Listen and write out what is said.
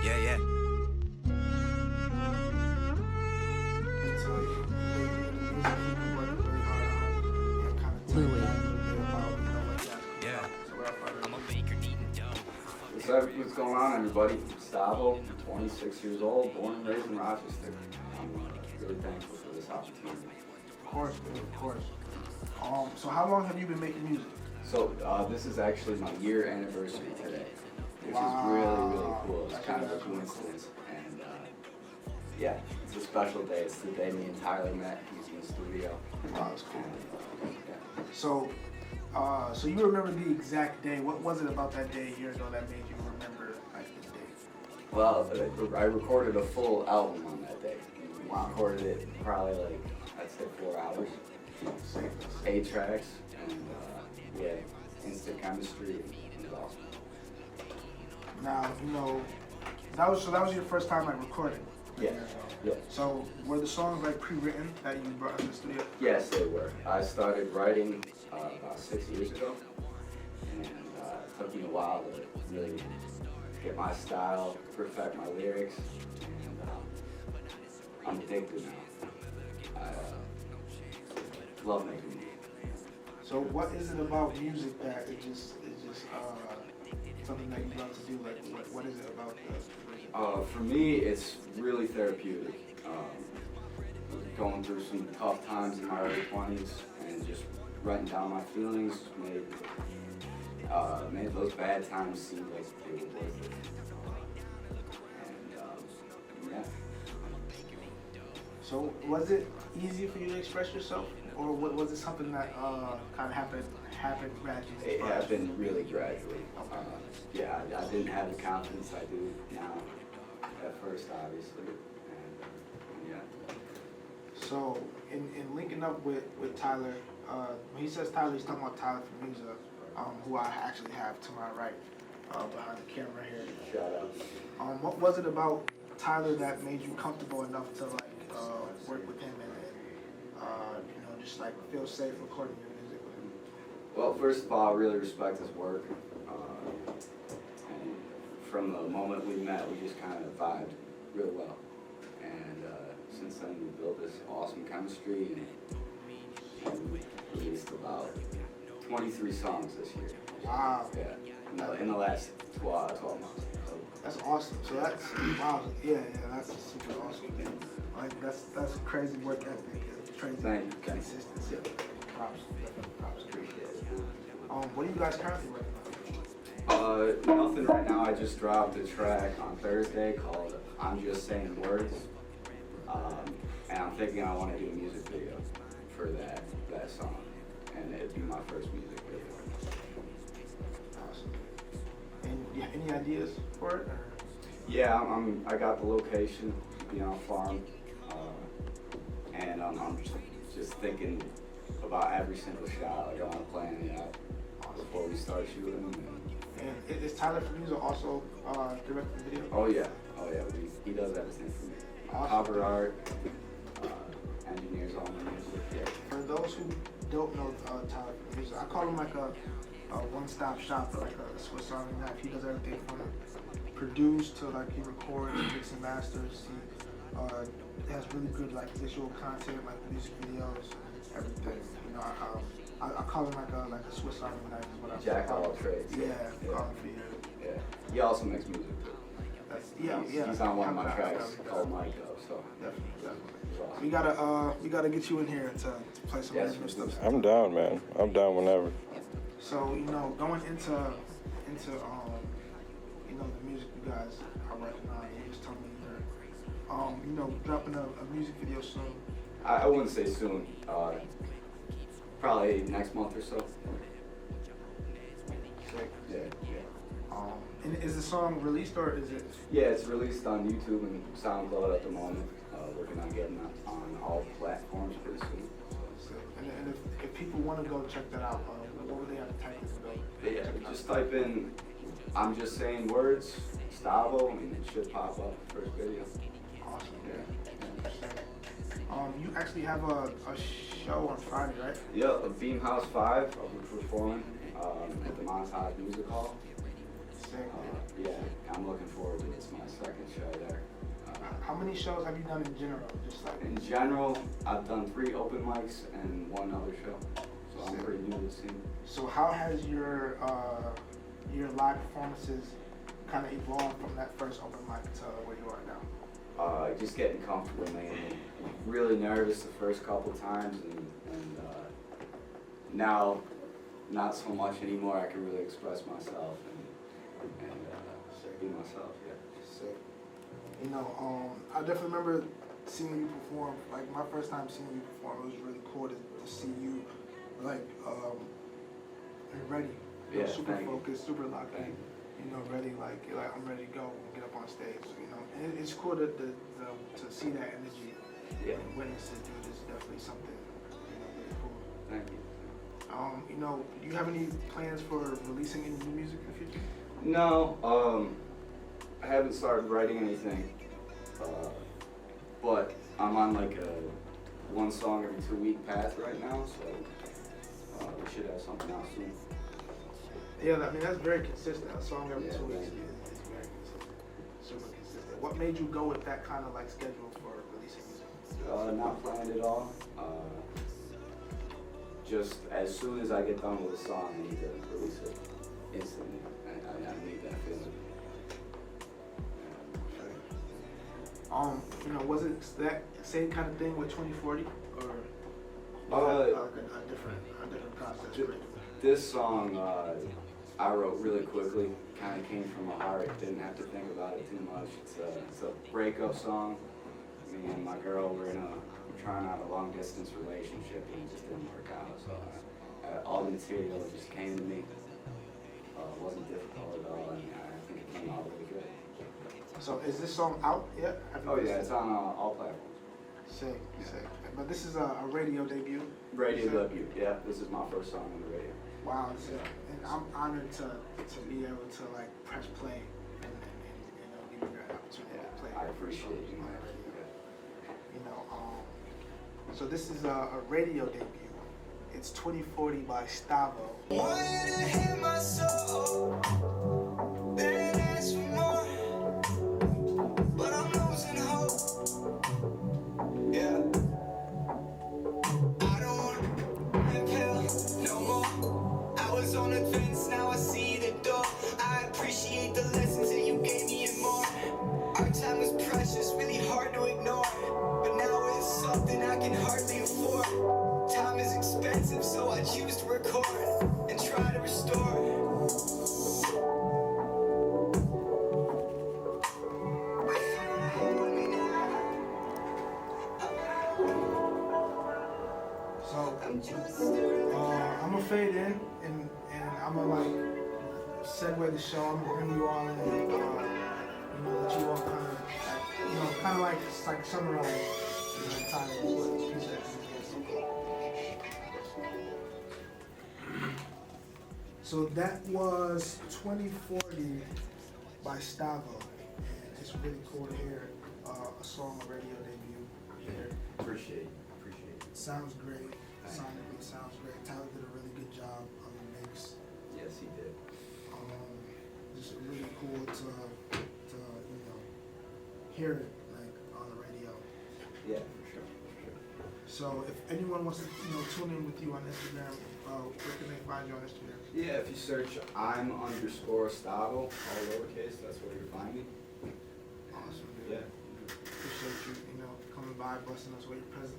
Yeah, yeah. Yeah. I'm a baker eating dough. What's going on, everybody? I'm Stavo, 26 years old, born and raised in Rochester. I'm really thankful for this opportunity. Of course, dude, of course. So how long have you been making music? So this is actually my year anniversary today, which is really cool. It's kind of a coincidence, and yeah, it's a special day. It's the day me and Tyler met. He's in the studio. Wow, that's cool. Yeah. So you remember the exact day. What was it about that day a year ago that made you remember like the day? Well, I recorded a full album on that day. We recorded it probably like, I'd say 4 hours. 8 tracks, and we had instant chemistry, and it was awesome. Now that was your first time like recording. Yeah. So were the songs like pre-written that you brought into the studio? Yes, they were. I started writing about 6 years ago, and it took me a while to really get my style, perfect my lyrics, and I'm addicted now. I love making music. So what is it about music that it's just something that you love to do? Like what is it about the For me, it's really therapeutic. Going through some tough times in my early 20s and just writing down my feelings made those bad times seem like they were worth it. And yeah. So was it easy for you to express yourself, or was it something that kind of happened gradually? It happened really gradually. Yeah, I didn't have the confidence I do now at first, obviously. And yeah. So in linking up with Tyler, when he says Tyler, he's talking about Tyler from Musa, who I actually have to my right behind the camera here. Shout out. What was it about Tyler that made you comfortable enough to like work with him and just like feel safe recording your music with him? Well, first of all, I really respect his work. And from the moment we met, we just kind of vibed real well. And since then, we built this awesome chemistry, and we released about 23 songs this year. Wow. Yeah, in the last 12 months. So, that's awesome. So that's wow. Yeah, that's a super awesome thing. Like that's crazy work ethic. Crazy consistency. Props. appreciate it. What are you guys currently working on? Nothing right now. I just dropped a track on Thursday called "I'm Just Saying Words," and I'm thinking I want to do a music video for that song, and it'd be my first music video. Awesome. And you have any ideas for it? Or? Yeah, I got the location, be on a farm, and I'm just thinking about every single shot. Like I want to plan it out before we start shooting. And is Tyler from Musa also directing the video? Oh yeah. He does everything for me. Awesome. Cover art, engineers all my music. Yeah. For those who don't know Tyler from Musa, I call him like a one-stop shop, like a Swiss Army knife. He does everything from produce to like he records, mix and masters. He has really good like visual content, like music videos, everything. I call him like a Swiss Army knife. Is what I Jack of all trades. Yeah, call him for you. Yeah. He also makes music too. He's on one of my tracks called Myco, so definitely. Awesome. We gotta get you in here to play some of your stuff. I'm down, man. I'm down whenever. So going into the music you guys are working on, you just told me you're dropping a music video soon. I wouldn't say soon. Probably next month or so. Sick. Yeah. And is the song released or is it? Yeah, it's released on YouTube and SoundCloud at the moment. Working on getting it on all platforms pretty soon. And if people want to go check that out, what would they have to type in to go? Yeah, just type in "I'm Just Saying Words," Stavo, and it should pop up first video. Awesome. Yeah. You actually have a show on Friday, right? Yeah, the Beam House 5. I'll be performing at the Montage Music Hall. Sick. Yeah, I'm looking forward to it. It's my second How many shows have you done in general? Just like In general, I've done 3 open mics and 1 other show, so I'm pretty new to the scene. So how has your live performances kind of evolved from that first open mic to where you are now? Just getting comfortable, man. Really nervous the first couple times, and now not so much anymore. I can really express myself and be myself. Yeah. Sick. You know, I definitely remember seeing you perform. Like my first time seeing you perform, it was really cool to see you, like, ready. You know, Yeah, super thank you. focused, super locked in. You know, ready. Like you're like, I'm ready to go and get up on stage. You know, and it's cool to see that energy. Yeah. And witness it, dude. It's definitely something. You know, really cool. Thank you. You know, do you have any plans for releasing any new music in the future? No, I haven't started writing anything, but I'm on like a 1 song every 2 week path right now, so we should have something out soon. Yeah, I mean that's very consistent. A song every 2 weeks thank you. is very consistent, super consistent. What made you go with that kind of like schedule for releasing music? Not planned at all. Just as soon as I get done with a song, I need to release it instantly. I need that feeling. You know, was it that same kind of thing with 2040, or Uh, a different process? This song I wrote really quickly. Kind of came from my heart. Didn't have to think about it too much. It's a breakup song. Me and my girl were trying out a long distance relationship and it just didn't work out. So all the material just came to me. It wasn't difficult at all, and I think it came out really good. So is this song out yet? Have you Oh yeah, listened? it's on all platforms. Sick, sick. But this is a radio debut. Radio Sick. debut. Yeah, this is my first song on the radio. Wow, this is, and I'm honored to be able to like press play and you know, give you that opportunity to play. I appreciate you, man. You know, so this is a radio debut. It's 2040 by Stavo. Wanted to hear my soul, then ask for more, but I'm losing hope. Yeah, I don't want red pill no more. I was on the fence, now I see the door. I appreciate the lessons that you gave me and more. Our time was precious, really hard to ignore, but now it's something I can hardly afford. Time is expensive, so I choose to record and try to restore. So I'm gonna fade in and I'm gonna like segue the show. I'm gonna bring you all in. You know, let you all kind of like it's like summarize the time of what this piece is. So that was 2040 by Stavo, and it's really cool to hear a song, a radio debut here. Appreciate it. Sounds great. Sonically sounds great. Tyler did a really good job on the mix. Yes, he did. Just really cool to you know hear it like on the radio. Yeah, for sure. So if anyone wants to tune in with you on Instagram, where can they find you on Instagram? Yeah, if you search I'm_Stavo, all lowercase, that's where you'll find me. Awesome, dude. Yeah. Appreciate you, coming by, blessing us with your presence.